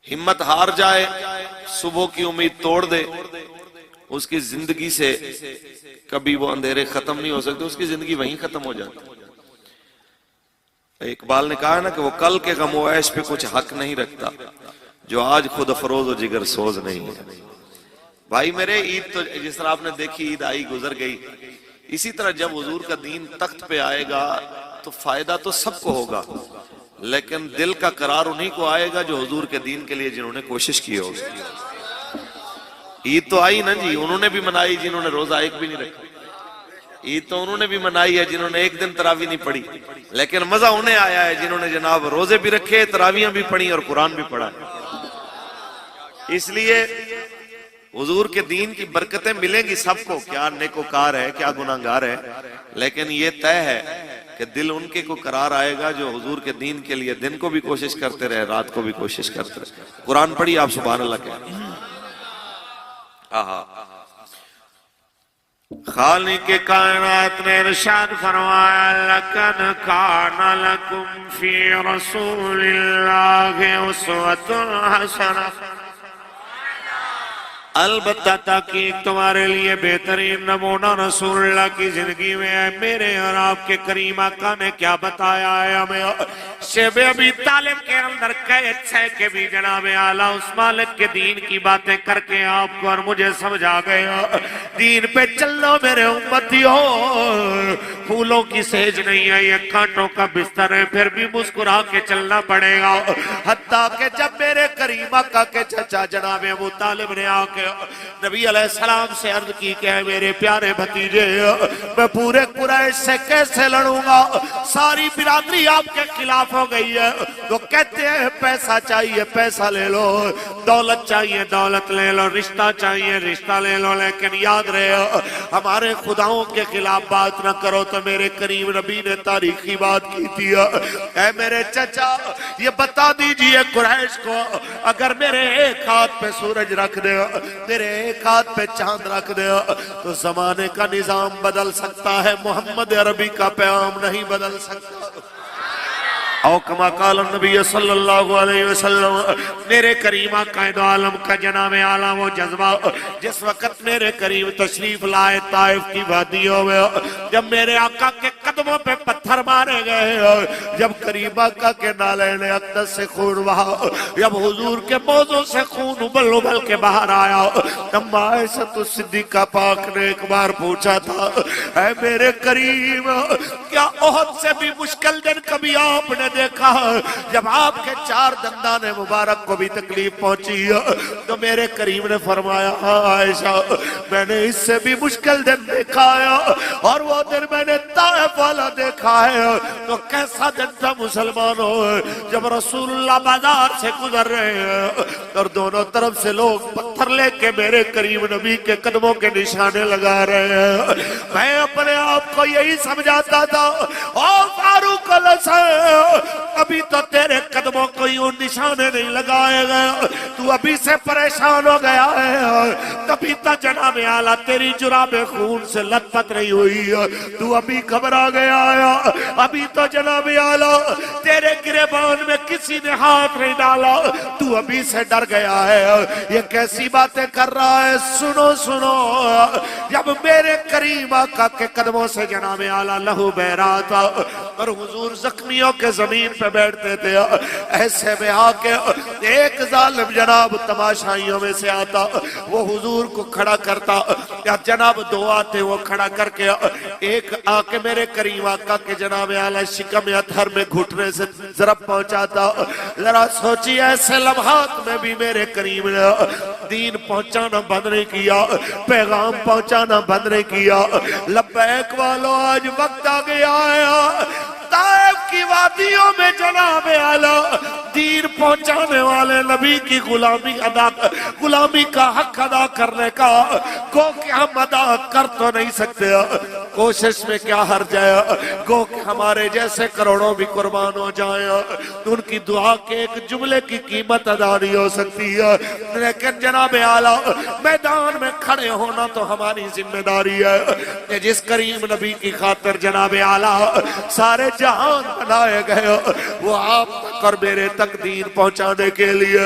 ہمت ہار جائے، صبح کی امید توڑ دے، اس کی زندگی سے کبھی وہ اندھیرے ختم نہیں ہو سکتے، اس کی زندگی وہیں ختم ہو جاتی۔ اقبال نے کہا نا کہ وہ کل کے غم و عیش پہ کچھ حق نہیں رکھتا جو آج خود افروز و جگر سوز نہیں ہے۔ بھائی میرے، عید تو جس طرح آپ نے دیکھی عید آئی گزر گئی، اسی طرح جب حضور کا دین تخت پہ آئے گا تو فائدہ تو سب کو ہوگا، لیکن دل کا قرار انہی کو آئے گا جو حضور کے دین کے لیے جنہوں نے کوشش کی ہوگی۔ عید تو آئی نا جی، انہوں نے بھی منائی جنہوں نے روزہ ایک بھی نہیں رکھا، عید تو انہوں نے بھی منائی ہے جنہوں نے ایک دن تراویح نہیں پڑھی، لیکن مزہ انہیں آیا ہے جنہوں نے جناب روزے بھی رکھے، تراویحیں بھی پڑھی اور قرآن بھی پڑھا۔ اس لیے حضور کے دین کی برکتیں ملیں گی سب کو، کیا نیکوکار ہے، کیا گناہگار ہے، لیکن یہ طے ہے کہ دل ان کے کو قرار آئے گا جو حضور کے دین کے لیے دن کو بھی کوشش کرتے رہے، رات کو بھی کوشش کرتے رہے۔ قرآن پڑھی آپ سبحان اللہ کہیں۔ خالق کائنات نے ارشاد فرمایا لقد کان لکم فی رسول اللہ اسوۃ حسنہ، البتہ تحقیق تمہارے لیے بہترین نمونہ رسول اللہ کی زندگی میں ہے۔ میرے اور آپ کے کریم آقا نے کیا بتایا ہے ہمیں؟ شیب ابی طالب کے اندر قید ہے کہ بھی جناب اعلیٰ اس مالک کے دین کی باتیں کر کے آپ کو اور مجھے سمجھا گیا، دین پہ چلو میرے امتیوں، پھولوں کی سیج نہیں ہے، یہ کانٹوں کا بستر ہے، پھر بھی مسکرا کے چلنا پڑے گا۔ حتیٰ کہ جب میرے کریم آقا کے چچا جناب ابو طالب نے آ کے نبی علیہ السلام سے عرض کی کہ میرے پیارے بھتیجے، میں پورے قریش سے کیسے لڑوں گا، ساری برادری آپ کے خلاف ہو گئی ہے، وہ کہتے ہیں پیسہ چاہیے پیسہ لے لو، دولت چاہیے دولت لے لو، رشتہ چاہیے رشتہ لے لو، لیکن یاد رہے ہمارے خداؤں کے خلاف بات نہ کرو۔ تو میرے کریم نبی نے تاریخی بات کی تھی، اے میرے چچا یہ بتا دیجئے قریش کو، اگر میرے ایک ہاتھ پہ سورج رکھ دے، میرے ایک ہاتھ پہ چاند رکھ دے، تو زمانے کا نظام بدل سکتا ہے، محمد عربی کا پیغام نہیں بدل سکتا۔ او کما قال النبی صلی اللہ علیہ وسلم، میرے کریم قائد عالم کا جناب اعلیٰ وہ جذبہ جس وقت میرے کریم تشریف لائے طائف کی وادیوں میں، جب میرے آقا کے قدموں پہ پتھر مارے گئے، جب کریم آقا کے نالین اقدس سے خون بہا، جب حضور کے موضوع سے خون ابل ابل کے باہر آیا، اما عائشہ صدیقہ پاک نے ایک بار پوچھا تھا، اے میرے کریم کیا احد سے بھی مشکل دن کبھی آپ نے دیکھا؟ جب آپ کے چار دندان مبارک کو بھی تکلیف پہنچی تو میرے کریم نے فرمایا ہاں عائشہ میں نے اس سے بھی مشکل دن دیکھا ہے، اور وہ دن میں نے طائف والا دیکھا ہے۔ تو کیسا دن تھا مسلمانوں، جب رسول اللہ بازار سے گزر رہے ہیں اور دونوں طرف سے لوگ پتھر لے کے میرے کریم نبی کے قدموں کے نشانے لگا رہے ہیں، میں اپنے آپ کو یہی سمجھاتا تھا او فاروق الحسین ابھی تو تیرے قدموں کو یوں نشانے نہیں لگائے گئے، تو ابھی سے پریشان ہو گیا ہے، تبھی تو جناب اعلیٰ تیری جراب خون سے لت پت رہی ہوئی ہے، تو ابھی گھبرا گیا ہے، ابھی تو جناب اعلیٰ تیرے گریبان میں کسی نے ہاتھ نہیں ڈالا، تو ابھی سے ڈر گیا ہے، یہ کیسی باتیں کر رہا ہے؟ سنو سنو، جب میرے کریم آقا کے قدموں سے جناب اعلیٰ لہو بہ رہا تھا اور حضور زخمیوں کے زمین پہ بیٹھتے تھے، ایسے میں آ کے ایک ظالم جناب تماشائیوں میں سے آتا، وہ حضور کو کھڑا کرتا، یا جناب دو آتے وہ کھڑا کر کے ایک آ کے میرے کریم آقا کے جناب اعلیٰ شکم یا تھر میں گھٹنے سے ضرب پہنچاتا۔ ذرا سوچی ایسے لمحات میں بھی میرے کریم نے دین پہنچانا بند نہیں کیا، پیغام پہنچانا بند نہیں کیا۔ لبیک والو آج وقت آ گیا ہے، طائف کی وادیوں میں جناب اعلیٰ دین پہنچانے والے نبی کی غلامی کا حق ادا کرنے کا، گو کہ ہم ادا کر تو نہیں سکتے، کوشش میں کیا حرج ہے، گو کہ ہمارے جیسے کروڑوں بھی قربان ہو جائیں تو ان کی دعا کے ایک جملے کی قیمت ادا نہیں ہو سکتی ہے، لیکن جناب اعلیٰ میدان میں کھڑے ہونا تو ہماری ذمہ داری ہے کہ جس کریم نبی کی خاطر جناب اعلیٰ سارے جہان بنائے گئے، وہ آپ تک اور میرے تک دین پہنچانے کے لیے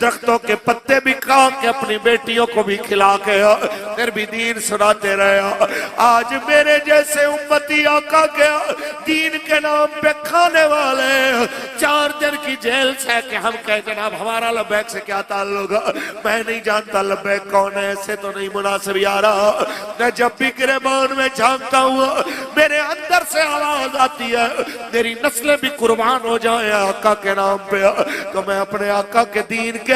درختوں کے پتے بھی کھا کے اپنی بیٹیوں کو بھی کھلا کے پھر بھی دین سناتے رہے. آج میرے جیسے امتی آقا کے دین کے نام پہ کھانے والے 4 دن کی جیل سے کہ ہم کہے جناب ہمارا لبیک سے کیا تعلق. میں نہیں جانتا لبیک کون ہے, ایسے تو نہیں مناسب یارا. میں جب بھی گریبان میں جھانکتا ہوں میرے اندر سے آواز آتی ہے میری نسلیں بھی قربان ہو جائیں آقا کے نام پہ. تو میں اپنے آقا کے دین کے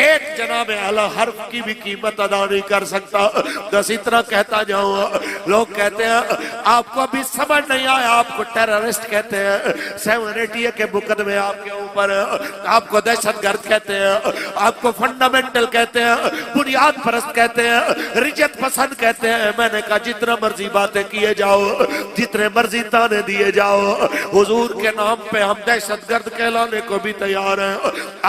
ایک جناب اعلی حرف کی بھی قیمت ادا نہیں کر سکتا. بس اتنا کہتا جاؤں. لوگ کہتے ہیں آپ کو ابھی سمجھ نہیں آیا, آپ کو ٹیررسٹ کہتے ہیں, 780 کے مقدمے آپ کے اوپر, آپ کو دہشت گرد کہتے ہیں, آپ کو فنڈامنٹل کہتے ہیں, بنیاد پرست کہتے ہیں, رجت پسند کہتے ہیں. میں نے کہا جتنا مرضی باتیں کیے جاؤ, جتنے مرضی تانے دیے جاؤ, حضور کے نام پہ ہم دہشت گرد کہلانے کو بھی تیار ہیں.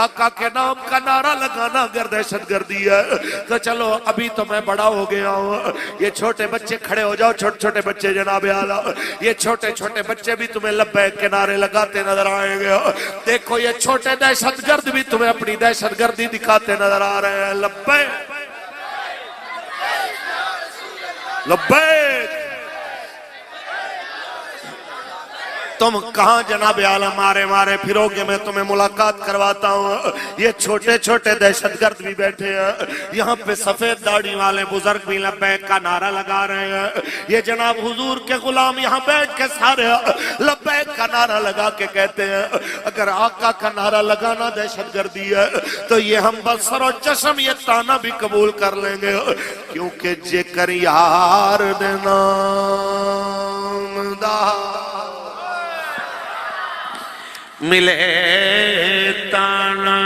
آقا کے نام کا نعرہ لگانا اگر دہشت گردی ہے تو چلو ابھی تو میں بڑا ہو گیا ہوں. یہ چھوٹے بچے کھڑے ہو جاؤ, چھوٹے چھوٹے بچے جناب اعلیٰ, یہ چھوٹے چھوٹے بچے بھی تمہیں لبیک کے نعرے لگاتے نظر آئیں گے. دیکھو یہ چھوٹے دہشت گرد بھی تمہیں اپنی دہشت گردی دکھاتے نظر آ رہے ہیں. لبیک لبیک. تم کہاں جناب اعلیٰ مارے مارے پھرو گے, میں تمہیں ملاقات کرواتا ہوں. یہ چھوٹے چھوٹے دہشت گرد بھی بیٹھے ہیں یہاں پہ, سفید داڑھی والے بزرگ بھی لبیک کا نعرہ لگا رہے ہیں. یہ جناب حضور کے غلام یہاں بیٹھ کے سارے لبیک کا نعرہ لگا کے کہتے ہیں اگر آقا کا نعرہ لگانا دہشت گردی ہے تو یہ ہم بسر و چشم یہ تانا بھی قبول کر لیں گے, کیونکہ جے کر یار دے نام دا ملے تانا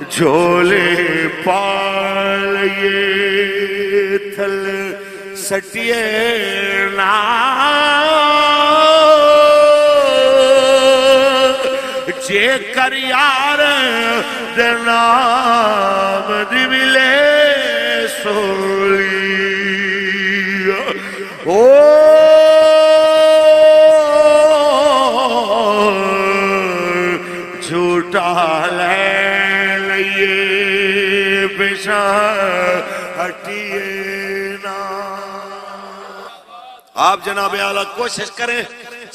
جھولے پالئے تھل سٹیے نا جے کر یار دے نام دی ملے سولی جھوٹا لے لئیے پیشہ ہٹیے نا. آپ جناب اعلیٰ کوشش کریں.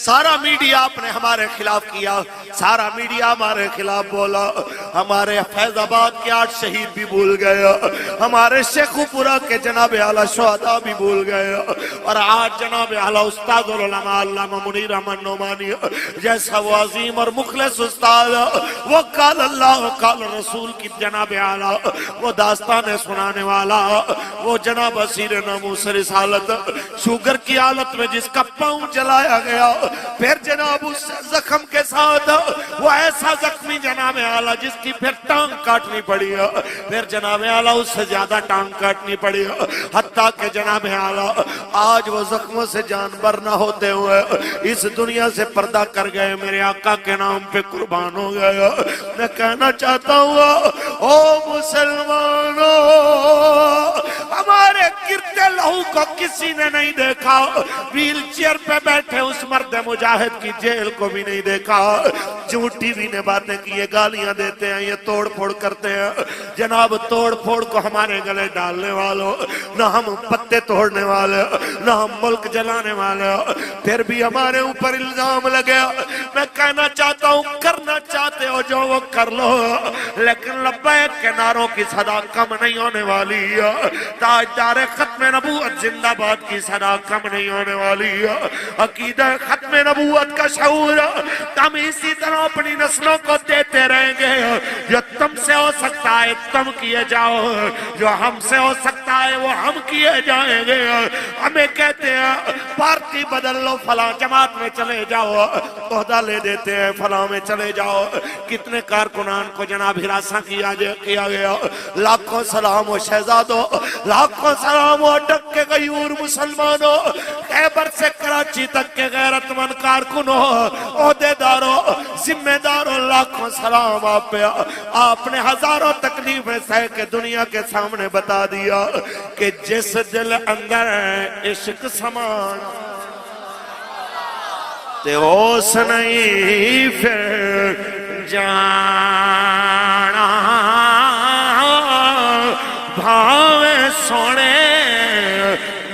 سارا میڈیا آپ نے ہمارے خلاف کیا, سارا میڈیا ہمارے خلاف بولا, ہمارے فیض آباد کے 8 شہید بھی بھول گئے, ہمارے شیخو پورا کے جناب اعلیٰ شہداء بھی بھول گئے, اور آج جناب اعلیٰ استاد العلماء علامہ منیر احمد نعمانی جیسا وہ عظیم اور مخلص استاد, وہ قال اللہ قال رسول کی جناب اعلیٰ وہ داستانیں سنانے والا, وہ جناب اسیر ناموس رسالت, شوگر کی حالت میں جس کا پاؤں جلایا گیا, پھر جناب اس زخم کے ساتھ وہ ایسا زخمی جناب اعلیٰ جس کی پھر ٹانگ کاٹنی پڑی, پھر جناب اعلیٰ اس سے زیادہ ٹانگ کاٹنی پڑی, حتیٰ کہ جناب اعلیٰ آج وہ زخموں سے جانبر نہ ہوتے ہوئے اس دنیا سے پردہ کر گئے, میرے آقا کے نام پہ قربان ہو گئے. میں کہنا چاہتا ہوں او مسلمانوں, ہمارے گرتے لہو کو کسی نے نہیں دیکھا, ویل چیئر پہ بیٹھے اس مرد مجاہد کی جیل کو بھی نہیں دیکھا, جو ٹی وی نے باتیں کی, یہ گالیاں دیتے ہیں, یہ توڑ پھوڑ کرتے ہیں. جناب توڑ پھوڑ کو ہمارے گلے ڈالنے والوں, نہ ہم پتے توڑنے والے, نہ ہم ملک جلانے والے, پھر بھی ہمارے اوپر الزام لگے. میں کہنا چاہتا ہوں کرنا چاہتے ہو جو وہ کر لو, لیکن لبیک کے نعروں کی صدا کم نہیں ہونے والی, تاجدار ختم نبوت زندہ باد کی صدا کم نہیں ہونے والی, عقیدہ ختم نبوت کا شعور ہم اسی طرح اپنی نسلوں کو دیتے رہیں گے. جو تم سے ہو سکتا ہے تم کیے جاؤ, جو ہم سے ہو سکتا ہے وہ ہم کیے جائیں گے. ہمیں کہتے ہیں پارٹی بدل لو, فلاں جماعت میں چلے جاؤ, عہدہ لے دیتے ہیں فلاں میں چلے جاؤ. کتنے کارکنان کو جناب ہراساں کیا گیا, لاکھوں سلام و شہزادوں, لاکھوں سلام و ڈک کے غیور مسلمانوں, خیبر سے کراچی تک کے غیرت مند کارکنوں, عہدے داروں, ذمہ داروں, لاکھوں سلام آپ پہ. آپ نے ہزاروں تکلیفیں سہ کے دنیا کے سامنے بتا دیا کہ جس دل اندر عشق سمانا تے اس نہیں پھر جانا بھاوے سونے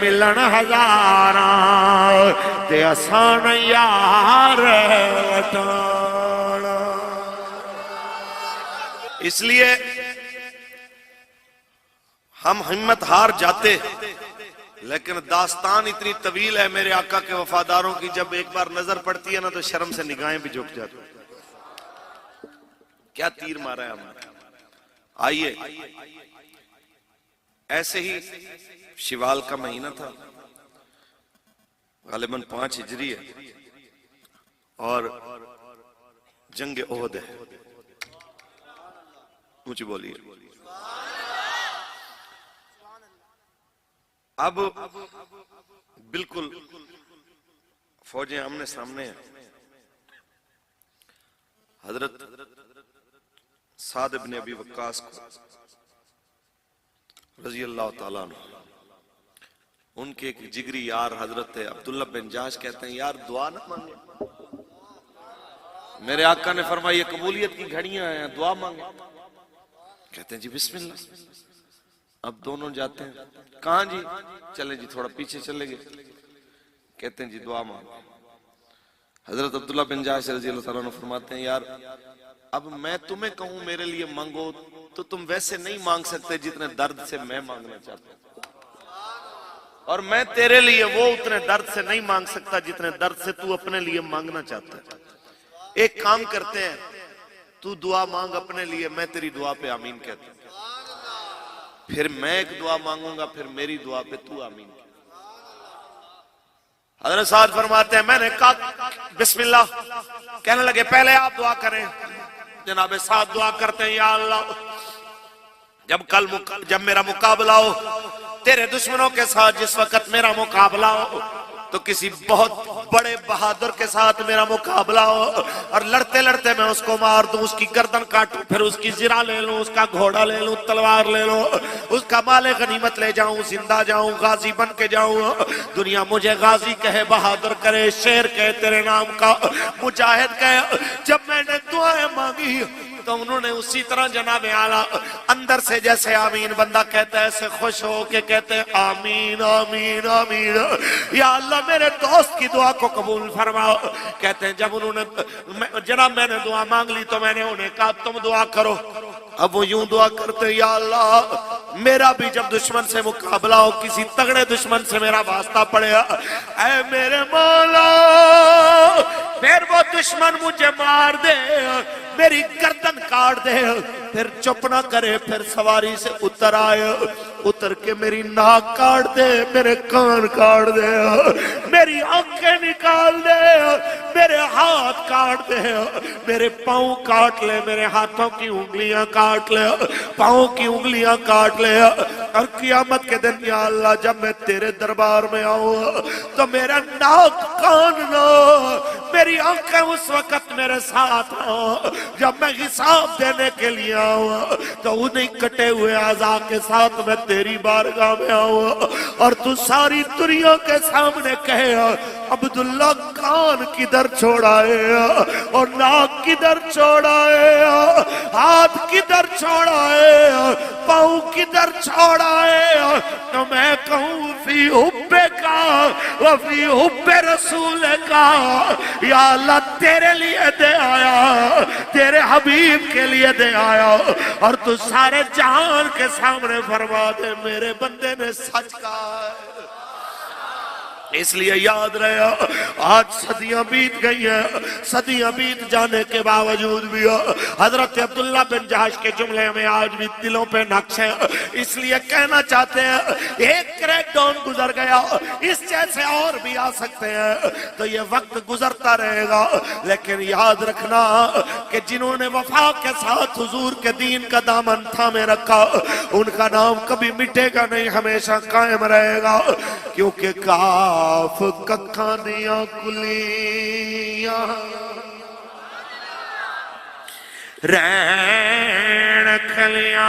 ملن ہزاراں تے آسان یار وٹانا۔ اس لیے ہم ہمت ہار جاتے، لیکن داستان اتنی طویل ہے میرے آقا کے وفاداروں کی، جب ایک بار نظر پڑتی ہے نا تو شرم سے نگاہیں بھی جھک جاتی۔ کیا تیر مارا ہے ہمارا۔ آئیے، ایسے ہی شوال کا مہینہ تھا، غالباً 5 ہجری ہے اور جنگ احد ہے۔ اونچی بولیے۔ اب بالکل فوجیں آمنے سامنے ہیں۔ حضرت سعد بن ابی وقاص کو رضی اللہ تعالیٰ عنہ، ان کے ایک جگری یار حضرت عبداللہ بن جاش کہتے ہیں یار دعا نہ مانگے، میرے آقا نے فرمایا یہ قبولیت کی گھڑیاں ہیں، دعا مانگے۔ کہتے ہیں جی بسم اللہ۔ اب دونوں جاتے ہیں، کہاں جی؟ چلے جی تھوڑا پیچھے چلے گئے۔ کہتے ہیں جی دعا مانگے۔ حضرت عبداللہ بن جاش رضی اللہ تعالیٰ عنہ فرماتے ہیں یار اب میں تمہیں کہوں میرے لیے مانگو تو تم ویسے نہیں مانگ سکتے جتنے درد سے میں مانگنا چاہتا ہوں، اور میں تیرے لیے وہ اتنے درد سے نہیں مانگ سکتا جتنے درد سے تو اپنے لیے مانگنا چاہتا ہے۔ ایک کام کرتے ہیں، تو دعا مانگ اپنے لیے، میں تیری دعا پہ آمین کہتا ہوں، پھر میں ایک دعا مانگوں گا، پھر میری دعا پہ تو آمین کہتا۔ حضرت سعد فرماتے ہیں میں نے کہا بسم اللہ، کہنے لگے پہلے آپ دعا کریں۔ جناب سعد دعا کرتے ہیں یا اللہ جب میرا مقابلہ ہو تیرے دشمنوں کے ساتھ، جس وقت میرا مقابلہ ہو تو کسی بہت بڑے بہادر کے ساتھ میرا مقابلہ ہو، اور لڑتے لڑتے میں اس کو مار دوں، اس کی گردن کاٹوں، پھر اس کی زرہ لے لوں، اس کا گھوڑا لے لوں، تلوار لے لوں، اس کا مال غنیمت لے جاؤں، زندہ جاؤں، غازی بن کے جاؤں، دنیا مجھے غازی کہے، بہادر کرے، شیر کہے تیرے نام کا، مجاہد کہے۔ جب میں نے دعائیں مانگی تو انہوں نے اسی طرح جناب اعلیٰ اندر سے جیسے آمین بندہ کہتا ہے ایسے خوش ہو کے کہتے ہیں آمین آمین آمین، یا اللہ میرے دوست کی دعا کو قبول فرماؤ۔ کہتے ہیں جب انہوں نے جناب میں نے دعا مانگ لی تو میں نے انہیں کہا تم دعا کرو۔ اب وہ یوں دعا کرتے ہیں یا اللہ میرا بھی جب دشمن سے مقابلہ ہو، کسی تگڑے دشمن سے میرا واسطہ پڑے، اے میرے مولا پھر وہ دشمن مجھے مار دے، میری گردن کاٹ دے، پھر چپ نہ کرے، پھر سواری سے اتر آئے، اتر کے میری ناک کاٹ دے، میرے کان کاٹ دے، میری آنکھیں نکال دے، میرے ہاتھ کاٹ دے، میرے پاؤں کاٹ لے، میرے ہاتھوں کی انگلیاں کاٹ لے، پاؤں کی انگلیاں کاٹ لے، اور قیامت کے دن یا اللہ جب میں تیرے دربار میں آؤں تو میرا ناک کان نہ، میری آنکھیں اس وقت میرے ساتھ ہوں، جب میں حساب دینے کے لیے آؤں تو انہیں کٹے ہوئے اعضاء کے ساتھ میں تیری بارگاہ میں آؤں، اور تو ساری دنیا کے سامنے کہے عبداللہ کان کدھر چھوڑائے اور ناک کدھر چھوڑائے، ہاتھ کدھر چھوڑائے، پاؤں کدھر چھوڑائے، تو میں کہوں فی حب کا وفی حب رسول کا، یا اللہ تیرے لیے دے آیا، تیرے حبیب کے لیے دے آیا، اور تو سارے جہان کے سامنے فرما دے میرے بندے نے سچ کہا ہے۔ اس لیے یاد رہے آج صدیاں بیت گئی ہیں، صدیاں بیت جانے کے باوجود بھی حضرت عبداللہ بن جہش کے جملے میں آج بھی دلوں پہ نقش ہیں، اس لیے کہنا چاہتے ہیں ایک کریک ڈاؤن گزر گیا، اس جیسے اور بھی آ سکتے ہیں، تو یہ وقت گزرتا رہے گا، لیکن یاد رکھنا کہ جنہوں نے وفا کے ساتھ حضور کے دین کا دامن تھامے رکھا ان کا نام کبھی مٹے گا نہیں، ہمیشہ قائم رہے گا، کیونکہ کاف ککھاں دیاں کلیاں رین کھلیاں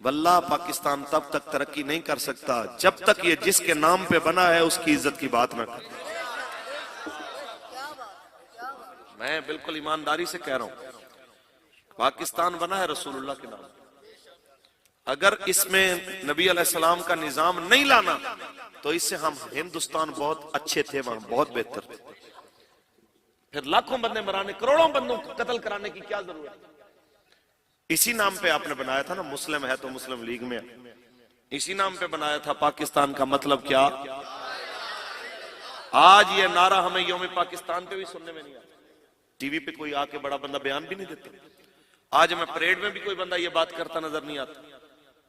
واللہ پاکستان تب تک ترقی نہیں کر سکتا جب تک یہ جس کے نام پہ بنا ہے اس کی عزت کی بات نہ کرے. میں بالکل ایمانداری سے کہہ رہا ہوں، پاکستان بنا ہے رسول اللہ کے نام. اگر اس میں نبی علیہ السلام کا نظام نہیں لانا تو اس سے ہم ہندوستان بہت اچھے تھے، وہاں بہت بہتر تھے. پھر لاکھوں بندے مرانے، کروڑوں بندوں کو قتل کرانے کی کیا ضرورت؟ اسی نام پہ آپ نے بنایا تھا نا، مسلم ہے تو مسلم لیگ میں ہے، اسی نام پہ بنایا تھا. پاکستان کا مطلب کیا؟ آج یہ نعرہ ہمیں یوم پاکستان پہ بھی سننے میں نہیں آتا. ٹی وی پہ کوئی آ کے بڑا بندہ بیان بھی نہیں دیتا. آج ہمیں پریڈ میں بھی کوئی بندہ یہ بات کرتا نظر نہیں آتا.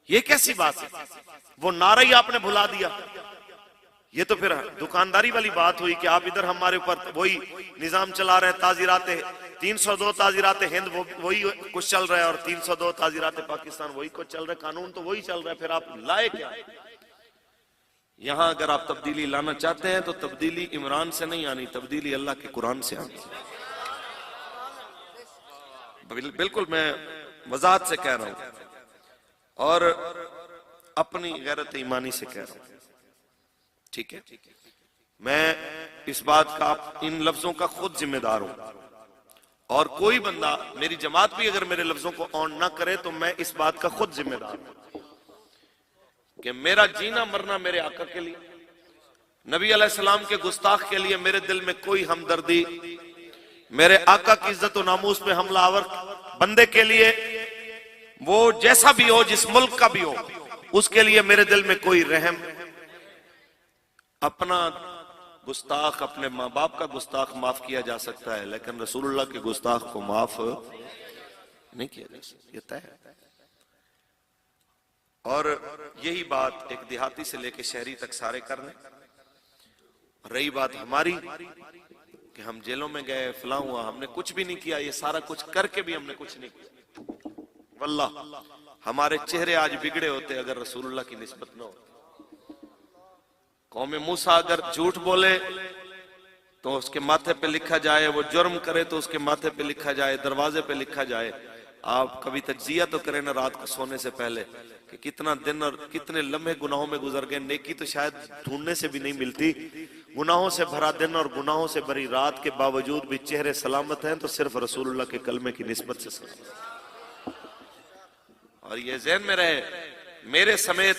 یہ کیسی بات ہے؟ وہ نعرہ ہی آپ نے بھلا دیا. یہ تو پھر دکانداری والی بات ہوئی کہ آپ ادھر ہمارے اوپر وہی نظام چلا رہے ہیں. تعزیرات 302 تعزیرات ہند وہی کچھ چل رہا ہے، اور 302 تعزیرات پاکستان وہی کچھ چل رہا ہے. قانون تو وہی چل رہا ہے. پھر آپ لائے کیا؟ یہاں اگر آپ تبدیلی لانا چاہتے ہیں تو تبدیلی عمران سے نہیں آنی، تبدیلی اللہ کے قرآن سے آنی. بالکل میں وضاحت سے کہہ رہا ہوں اور اپنی غیرت ایمانی سے کہہ رہا ہوں. ٹھیک ہے، میں اس بات کا ان لفظوں کا خود ذمہ دار ہوں، اور کوئی بندہ، میری جماعت بھی اگر میرے لفظوں کو آن نہ کرے تو میں اس بات کا خود ذمہ دار ہوں کہ میرا جینا مرنا میرے آقا کے لیے، نبی علیہ السلام کے گستاخ کے لیے میرے دل میں کوئی ہمدردی، میرے آقا کی عزت و ناموس پہ حملہ آور بندے کے لیے، وہ جیسا بھی ہو، جس ملک کا بھی ہو، اس کے لیے میرے دل میں کوئی رحم. اپنا گستاخ، اپنے ماں باپ کا گستاخ معاف کیا جا سکتا ہے، لیکن رسول اللہ کے گستاخ کو معاف نہیں کیا جا سکتا. یہ طے ہے. اور یہی بات ایک دیہاتی سے لے کے شہری تک سارے کرنے. رہی بات ہماری کہ ہم جیلوں میں گئے، فلاں ہوا، ہم نے کچھ بھی نہیں کیا. یہ سارا کچھ کر کے بھی ہم نے کچھ نہیں کیا. واللہ ہمارے چہرے آج بگڑے ہوتے اگر رسول اللہ کی نسبت نہ ہو. قوم موسیٰ اگر جھوٹ بولے تو اس کے ماتھے پہ لکھا جائے، وہ جرم کرے تو اس کے ماتھے پہ لکھا جائے، دروازے پہ لکھا جائے. آپ کبھی تجزیہ تو کریں نا رات کو سونے سے پہلے کہ کتنا دن اور کتنے لمحے گناہوں میں گزر گئے. نیکی تو شاید ڈھونڈنے سے بھی نہیں ملتی. گناہوں سے بھرا دن اور گناہوں سے بھری رات کے باوجود بھی چہرے سلامت ہیں تو صرف رسول اللہ کے کلمے کی نسبت سے سلامت. اور یہ ذہن میں رہے، میرے سمیت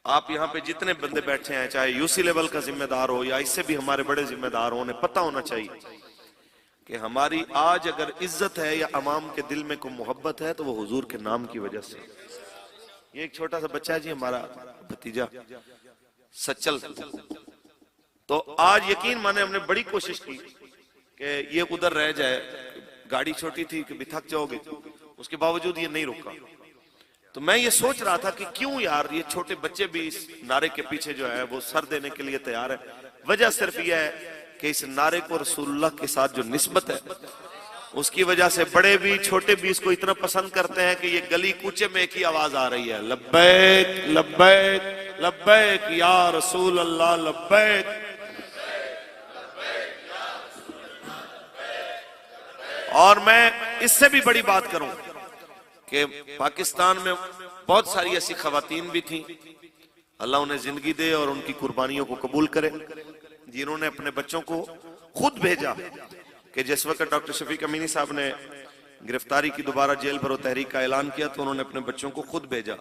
آپ یہاں پہ جتنے بندے بیٹھے ہیں، چاہے یو سی لیول کا ذمہ دار ہو یا اس سے بھی ہمارے بڑے ذمہ دار ہوں، انہیں پتہ ہونا چاہیے کہ ہماری آج اگر عزت ہے یا عوام کے دل میں کوئی محبت ہے تو وہ حضور کے نام کی وجہ سے. یہ ایک چھوٹا سا بچہ ہے جی، ہمارا بھتیجا سچل، تو آج یقین مانے ہم نے بڑی کوشش کی کہ یہ ادھر رہ جائے. گاڑی چھوٹی تھی کہ بھی تھک جاؤ گے، اس کے باوجود یہ نہیں رکا. تو میں یہ سوچ رہا تھا کہ کیوں یار یہ چھوٹے بچے بھی اس نعرے کے پیچھے جو ہے وہ سر دینے کے لیے تیار ہے. وجہ صرف یہ ہے کہ اس نعرے کو رسول اللہ کے ساتھ جو نسبت ہے اس کی وجہ سے بڑے بھی چھوٹے بھی اس کو اتنا پسند کرتے ہیں کہ یہ گلی کوچے میں ایک ہی آواز آ رہی ہے، لبیک لبیک لبیک یا رسول اللہ لبیک. اور میں اس سے بھی بڑی بات کروں کہ پاکستان میں بہت ساری ایسی خواتین بھی تھیں، اللہ انہیں زندگی دے اور ان کی قربانیوں کو قبول کرے، جنہوں نے اپنے بچوں کو خود بھیجا. کہ جس وقت ڈاکٹر شفیق امینی صاحب نے گرفتاری کی دوبارہ جیل بھرو تحریک کا اعلان کیا تو انہوں نے اپنے بچوں کو خود بھیجا.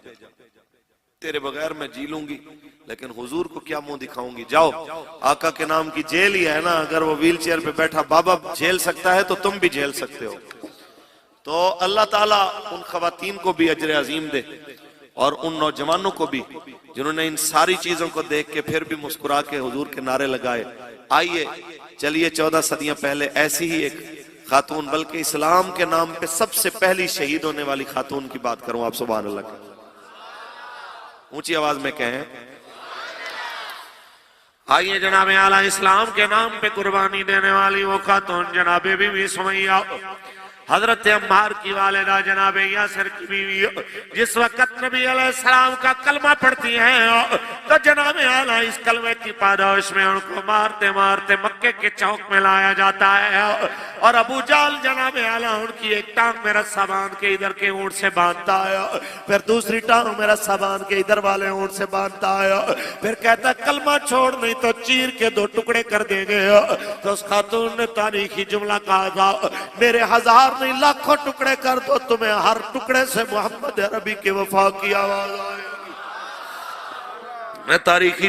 تیرے بغیر میں جی لوں گی لیکن حضور کو کیا منہ دکھاؤں گی. جاؤ، آقا کے نام کی جیل ہی ہے نا. اگر وہ ویل چیئر پہ بیٹھا بابا جھیل سکتا ہے تو تم بھی جھیل سکتے ہو. تو اللہ تعالیٰ ان خواتین کو بھی اجر عظیم دے اور ان نوجوانوں کو بھی جنہوں نے ان ساری چیزوں کو دیکھ کے پھر بھی مسکرا کے حضور کے نعرے لگائے. آئیے چلیے 14 صدیاں پہلے ایسی ہی ایک خاتون، بلکہ اسلام کے نام پہ سب سے پہلی شہید ہونے والی خاتون کی بات کروں. آپ سبحان اللہ کا اونچی آواز میں کہیں. آئیے جناب اعلیٰ اسلام کے نام پہ قربانی دینے والی وہ خاتون جناب بی بی سمیہ حضرت عمار کی والدہ جناب یاسر کی بیوی جس وقت نبی علیہ السلام کا کلمہ پڑھتی ہیں تو جناب اعلیٰ اس کلمے کی پاداش میں ان کو مارتے مارتے مکے کے چوک میں لایا جاتا ہے، اور ابو جال جناب اعلیٰ ان کی ایک ٹانگ میں رسہ باندھ کے ادھر کے اونٹ سے باندھتا ہے، پھر دوسری ٹانگ میں رسہ باندھ کے ادھر والے اونٹ سے باندھتا ہے، پھر کہتا ہے کلمہ چھوڑ نہیں تو چیر کے 2 ٹکڑے کر دیں گے۔ تو اس خاتون نے تاریخی جملہ کہا تھا، میرے 1000 نہیں لاکھوں ٹکڑے کر دو، تمہیں ہر ٹکڑے سے محمد عربی کے وفا کی آواز آئے گی۔ میں تاریخی